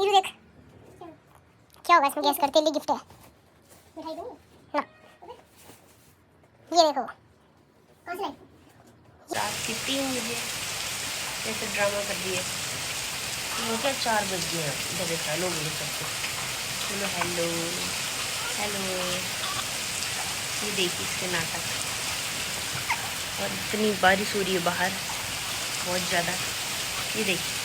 नीरू देख क्या होगा इसमें, गैस कर, तेरे लिए गिफ्ट है। मिठाई दूँ ना, ये देखो। कौन सी लाई? रात के 3 बजे जैसे ड्रामा कर दिए। वो क्या 4 बज गए हैं। इधर देखा लोग बोले सबको बोलो हेलो हेलो। ये देखिए इसके नाटक। और इतनी बारिश हो रही है बाहर बहुत ज़्यादा। ये देखिए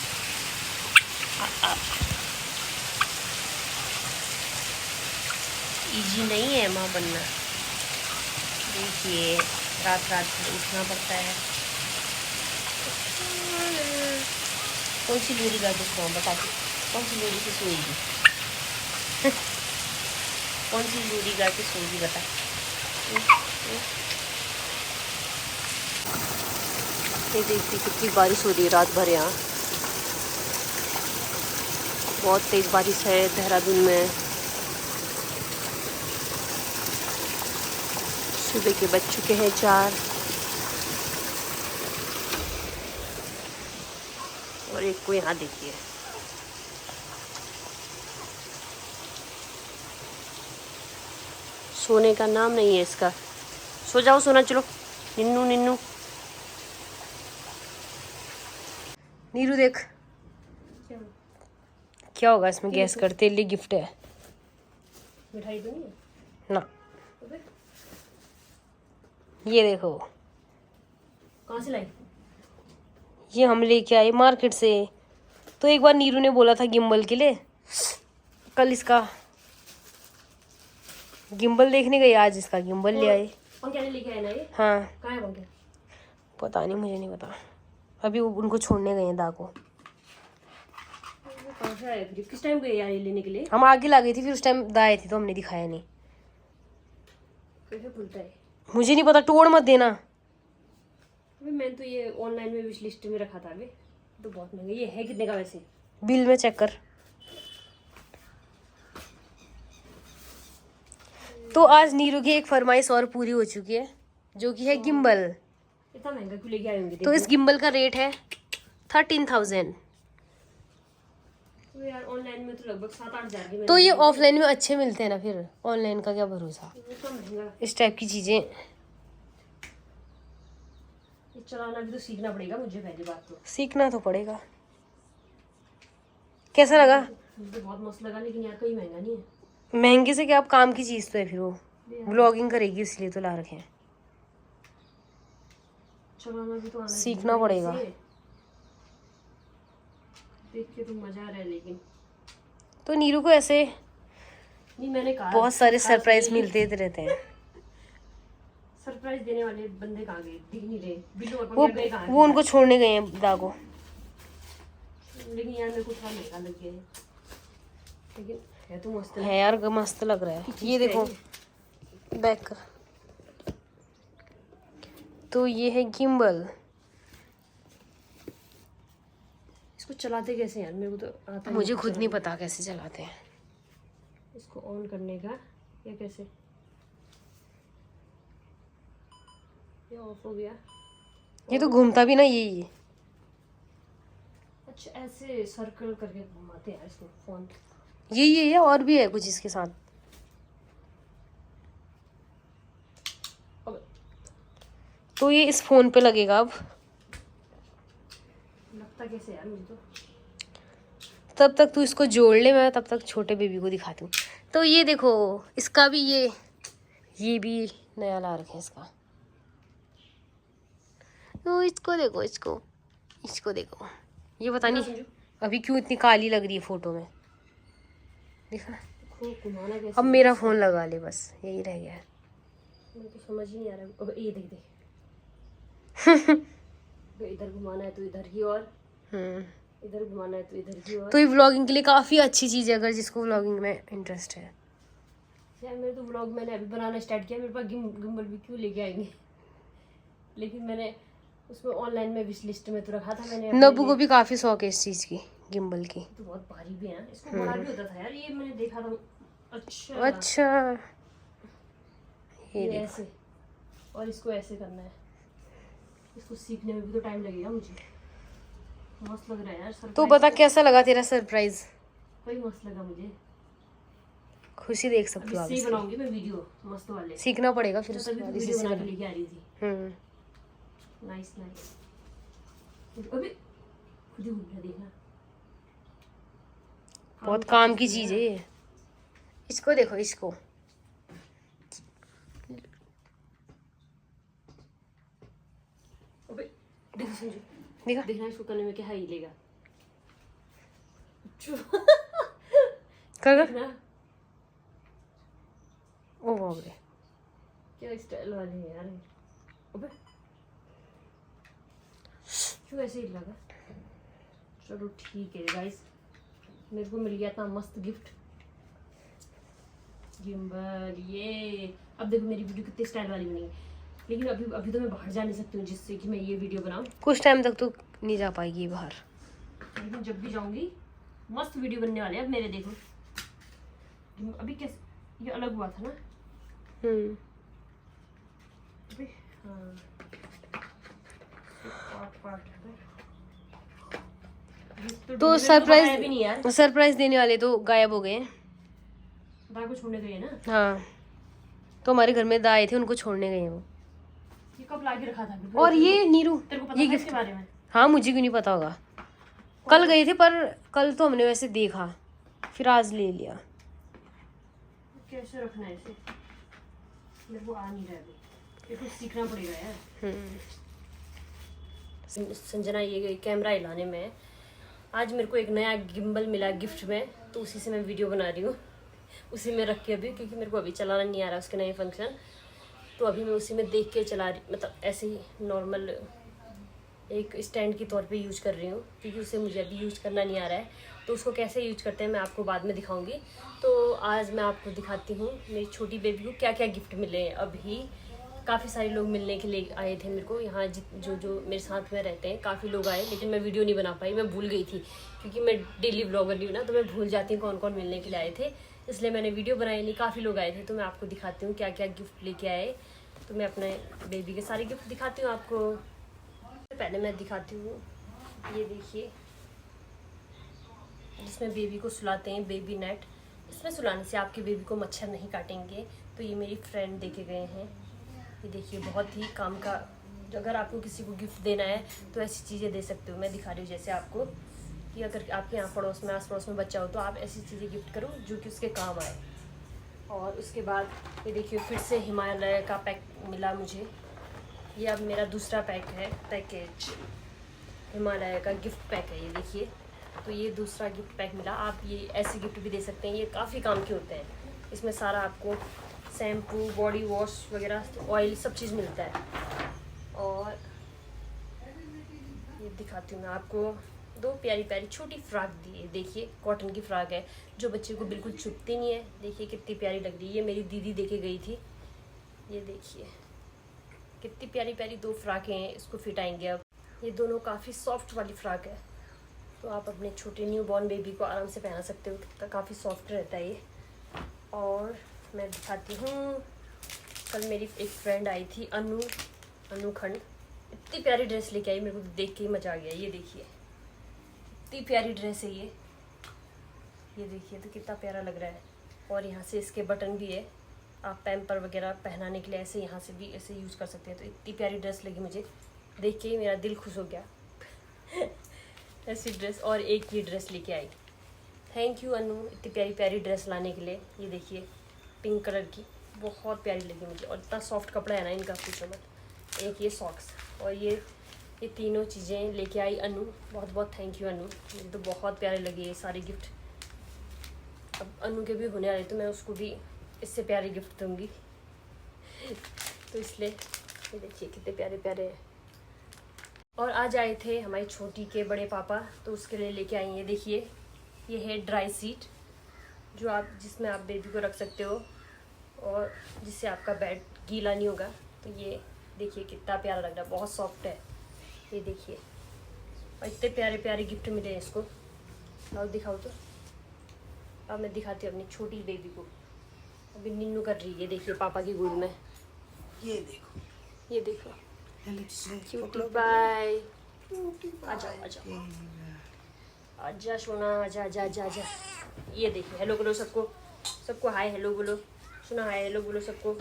इजी नहीं है माँ बनना। देखिए रात रात भर उठना पड़ता है। कौन सी लोरी गा जिसको हम बता के, कौन सी लोरी से सोएगी कौन सी लोरी गा के सोएगी बता। ये देखिए कितनी बारिश हो रही है रात भर। यहाँ बहुत तेज़ बारिश है देहरादून में। सुबह के बज चुके हैं 4 और एक को यहाँ देखिए। सोने का नाम नहीं है इसका। सो जाओ सोना चलो। निन्नू निन्नू नीरू देख क्या होगा इसमें, गैस कर, तेरे लिए गिफ्ट है। मिठाई तो नहीं है ना, तो फिर ये देखो कहाँ से लाई? ये हम लेके आए मार्केट से। तो एक बार नीरू ने बोला था गिम्बल के लिए, कल इसका गिम्बल देखने गए, आज इसका गिम्बल ले आए। पंखे ने लेके आए ना ये? हाँ कहाँ है पंखे? पता नहीं, मुझे नहीं पता। अभी उनको छोड़ने गए हैं दा को। कहाँ से आए फिर? किस टाइम गए यार ये लेने के लिए? हम आगे ला गई थी, फिर उस टाइम दा आई थी तो हमने दिखाया नहीं। कैसे खुलता है? मुझे नहीं पता, तोड़ मत देना। अबे मैंने तो ये ऑनलाइन में विश लिस्ट में रखा था। अबे तो बहुत महंगा। ये है कितने का वैसे? बिल में चेक कर। तो आज नीरू की एक फरमाइश और पूरी हो चुकी है, जो कि है गिम्बल। इतना महंगा क्यों लेके आए होंगे? तो इस गिम्बल का रेट है 13,000। तो यार ऑनलाइन में तो लगभग 7-8 हज़ार की। तो ये ऑफलाइन में अच्छे मिलते हैं ना, फिर ऑनलाइन का क्या भरोसा। इतना महंगा इस टाइप की चीजें ये चलाना भी तो सीखना पड़ेगा मुझे। पहली बात तो सीखना तो पड़ेगा। कैसा लगा? मुझे तो बहुत मस्त लगा, लेकिन यार कोई महंगा नहीं है। महंगे से क्या, आप काम की चीज तो है, फिर वो ब्लॉगिंग करेगी इसलिए तो ला रखे हैं। चलाना भी तो आना सीखना चाहिए पड़ेगा। इसे। देख के तो मजा आ रहा है। लेकिन तो नीरू को ऐसे नहीं, मैंने कहा बहुत सारे खास सरप्राइज नहीं। मिलते रहते हैं। सरप्राइज देने वाले बंदे कहाँ गए? दिख नहीं रहे। बिल्लू और वो पंखा गए कहाँ? वो उनको छोड़ने गए हैं दा को। लेकिन यार मेरे को थोड़ा महंगा लग गया है। लेकिन है तो मस्त है यार, मस्त लग रहा है। ये देखो बैक कर। तो ये है गिम्बल। इसको चलाते कैसे यार? मेरे को तो आता मुझे खुद नहीं पता कैसे चलाते हैं। इसको ऑन करने का या कैसे? ये ऑफ हो गया। ये तो घूमता भी ना, यही है। अच्छा ऐसे सर्कल करके घुमाते हैं इसको फोन। यही है या और भी है कुछ इसके साथ? अब तो ये इस फोन पे लगेगा अब। लगता कैसे यार मुझे तो? तब तक तू इसको जोड़ ले, मैं तब तक छोटे बेबी को दिखाती हूँ। तो ये देखो इसका भी ये भी नया ला रखे हैं इसका। तो इसको देखो, इसको देखो। ये पता नहीं अभी क्यों इतनी काली लग रही है फोटो में, देखा। घुमाना कैसे? अब मेरा फोन लगा ले, बस यही रह गया है। मुझे तो समझ ही नहीं आ रहा। अब ये देख देख इधर घुमाना है तो इधर की ओर, इधर घुमाना है तो इधर की ओर। तो ये व्लॉगिंग के लिए काफ़ी अच्छी चीज़ है, अगर जिसको व्लॉगिंग में इंटरेस्ट है। यार मेरे तो व्लॉग मैंने अभी बनाना स्टार्ट किया। मेरे पास गिम्बल भी क्यों लेके आएंगे? लेकिन मैंने उसमें ऑनलाइन में विश लिस्ट में तो रखा था मैंने। नब्बू को भी काफ़ी शौक है इस चीज़ की, गिम्बल की। तो बहुत भारी भी है। इसको बड़ा भी होता था यार, ये मैंने देखा था। अच्छा ये ऐसे, और इसको ऐसे करना है। इसको सीखने में भी तो टाइम लगेगा मुझे। मस्त लग रहा है यार। तो बता कैसा लगा तेरा सरप्राइज? कोई मस्त लगा मुझे। खुशी देख सकते हो आप इससे ही इसकी। बनाऊंगी मैं वीडियो मस्त वाले। सीखना पड़ेगा फिर तो उसके तभी बाद तो इसी वीडियो से बना के बना। लेके आ रही थी। Nice nice. अभी खुद ही घूमना देखना। बहुत काम की चीज है ये। इसको देखो इसको। अबे देखो संजू, देखा देखना इसको करने में क्या हिलेगा। कर कर। देखना ओ बाप रे। क्या स्टाइल वाले हैं यार। अबे क्यों ऐसे ही लगा। चलो ठीक है गाइस, मेरे को मिल गया था मस्त गिफ्ट गिम्बल। ये अब देखो मेरी वीडियो कितनी स्टाइल वाली बनी है। लेकिन अभी तो मैं बाहर जा नहीं सकती हूँ जिससे कि मैं ये वीडियो बनाऊँ। कुछ टाइम तक तो नहीं जा पाएगी बाहर। लेकिन जब भी जाऊंगी मस्त वीडियो बनने वाले हैं। अब मेरे देखो अभी कैसे ये अलग हुआ था ना। अभी हाँ पार्ट तो सरप्राइज देने वाले तो गायब हो गए। दाई को छोड़ने गए ना। हाँ, तो हमारे घर में दाए थे, उनको छोड़ने गए हैं वो। ये कब ला के रखा था फिर? और ये नीरू, तेरे को पता ये था गिफ्ट इसके बारे में? हाँ, मुझे क्यों नहीं पता होगा। कल गए थे पर कल तो हमने वैसे देखा, फिर आज ले लिया। कैसे रखना है इसे? मेरे को आ नहीं रहा अभी, ये कुछ सीखना पड़ेगा यार। संजना ये गई कैमरा हिलाने में। आज मेरे को एक नया गिम्बल मिला गिफ्ट में, तो उसी से मैं वीडियो बना रही हूँ। उसी में रख के अभी, क्योंकि मेरे को अभी चलाना नहीं आ रहा उसके नए फंक्शन, तो अभी मैं उसी में देख के चला रही, मतलब ऐसे ही नॉर्मल एक स्टैंड के तौर पे यूज कर रही हूँ, क्योंकि उसे मुझे अभी यूज करना नहीं आ रहा है। तो उसको कैसे यूज करते हैं मैं आपको बाद में दिखाऊंगी। तो आज मैं आपको दिखाती हूँ मेरी छोटी बेबी को क्या क्या गिफ्ट मिले हैं। अभी काफ़ी सारे लोग मिलने के लिए आए थे मेरे को यहाँ, जो मेरे साथ में रहते हैं काफ़ी लोग आए, लेकिन मैं वीडियो नहीं बना पाई, मैं भूल गई थी, क्योंकि मैं डेली व्लॉगर नहीं हूँ ना, तो मैं भूल जाती हूँ कौन कौन मिलने के लिए आए थे, इसलिए मैंने वीडियो बनाई नहीं। काफ़ी लोग आए थे, तो मैं आपको दिखाती हूँ क्या क्या गिफ्ट लेके आए। तो मैं अपने बेबी के सारे गिफ्ट दिखाती हूँ आपको। पहले मैं दिखाती हूँ, ये देखिए, जिसमें बेबी को सुलाते हैं, बेबी नेट। इसमें सुलाने से आपके बेबी को मच्छर नहीं काटेंगे। तो ये मेरी फ्रेंड देके गए हैं। ये देखिए, बहुत ही काम का, जो अगर आपको किसी को गिफ्ट देना है तो ऐसी चीज़ें दे सकते हो। मैं दिखा रही हूँ जैसे आपको, कि अगर आपके यहाँ पड़ोस में, आस पड़ोस में बच्चा हो, तो आप ऐसी चीज़ें गिफ्ट करो जो कि उसके काम आए। और उसके बाद ये देखिए, फिर से हिमालय का पैक मिला मुझे। ये अब मेरा दूसरा पैक है, पैकेज हिमालय का गिफ्ट पैक है, ये देखिए। तो ये दूसरा गिफ्ट पैक मिला। आप ये ऐसे गिफ्ट भी दे सकते हैं, ये काफ़ी काम के होते हैं। इसमें सारा आपको शैम्पू, बॉडी वॉश वगैरह, ऑयल, सब चीज़ मिलता है। और ये दिखाती हूँ मैं आपको, दो प्यारी प्यारी छोटी फ्रॉक दी है। देखिए, कॉटन की फ्रॉक है, जो बच्चे को बिल्कुल चुभती नहीं है। देखिए कितनी प्यारी लग रही है। ये मेरी दीदी देके गई थी। ये देखिए कितनी प्यारी प्यारी दो फ्रॉकें हैं, इसको फिट आएंगे अब। ये दोनों काफ़ी सॉफ्ट वाली फ्रॉक है, तो आप अपने छोटे न्यू बॉर्न बेबी को आराम से पहना सकते हो, काफ़ी सॉफ्ट रहता है ये। और मैं दिखाती हूँ, कल मेरी एक फ्रेंड आई थी, अनु खंड, इतनी प्यारी ड्रेस लेके आई, मेरे को देख के ही मजा आ गया। ये देखिए इतनी प्यारी ड्रेस है ये देखिए तो कितना प्यारा लग रहा है। और यहाँ से इसके बटन भी है, आप पैम्पर वगैरह पहनाने के लिए ऐसे यहाँ से भी ऐसे यूज़ कर सकते हैं। तो इतनी प्यारी ड्रेस लगी मुझे, देख के ही मेरा दिल खुश हो गया। ऐसी ड्रेस, और एक ये ड्रेस लेके आई। थैंक यू अनु, इतनी प्यारी प्यारी ड्रेस लाने के लिए। ये देखिए पिंक कलर की, बहुत प्यारी लगी मुझे, और इतना सॉफ्ट कपड़ा है ना इनका, पूछो मत। एक ये सॉक्स, और ये तीनों चीज़ें लेके आई अनु। बहुत बहुत थैंक यू अनु, मुझे तो बहुत प्यारे लगे ये सारे गिफ्ट। अब अनु के भी होने वाले, तो मैं उसको भी इससे प्यारे गिफ्ट दूँगी। तो इसलिए ये देखिए कितने प्यारे प्यारे हैं। और आज आए थे हमारी छोटी के बड़े पापा, तो उसके लिए लेके आई। ये देखिए, ये है ड्राई सीट, जो आप, जिसमें आप बेबी को रख सकते हो, और जिससे आपका बेड गीला नहीं होगा। तो ये देखिए कितना प्यारा लग रहा है, बहुत सॉफ्ट है। ये देखिए, और इतने प्यारे प्यारे गिफ्ट मिले हैं इसको। और दिखाओ तो, अब मैं दिखाती हूँ अपनी छोटी बेबी को। अभी निन्नू कर रही है, देखिए पापा की गोद में। ये देखो, ये देखो, क्यूटी क्यूटी बाय। आजा आजा आजा सोना, आजा आजा आजा आजा। ये देखिए, हेलो बोलो सबको, सबको हाय हेलो बोलो, सुना हाय हेलो बोलो सबको।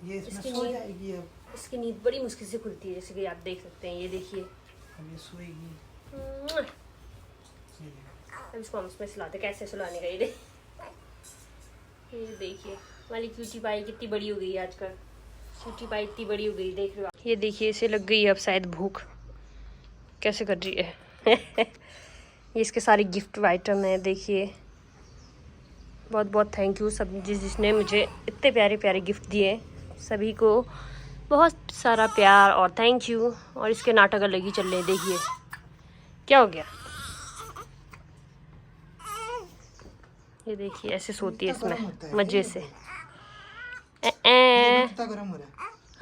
ये इसमें इसकी सो नींद- जाएगी अब इसकी नींद बड़ी मुश्किल से खुलती है, जैसे कि आप देख सकते हैं। ये देखिए, अब ये सोएगी। अब ये देखो। इसको हम उसमें सुलाते, कैसे सुलाने का ये देखिए हमारी क्यूटी पाई कितनी बड़ी हो गई है आजकल। क्यूटी पाई इतनी बड़ी हो गई, देख रहे हो आप। ये देखिए, इसे लग गई है अब शायद भूख, कैसे कर रही है। ये इसके सारे गिफ्ट आइटम है, देखिए। बहुत बहुत थैंक यू सब जिसने मुझे इतने प्यारे प्यारे गिफ्ट दिए, सभी को बहुत सारा प्यार और थैंक यू। और इसके नाटक अलग ही चल रहे हैं, देखिए क्या हो गया। ये देखिए ऐसे सोती है इतना गर्म होता इसमें है मज़े क्या से। ये? ए, ए, कितना गर्म हो रहा है।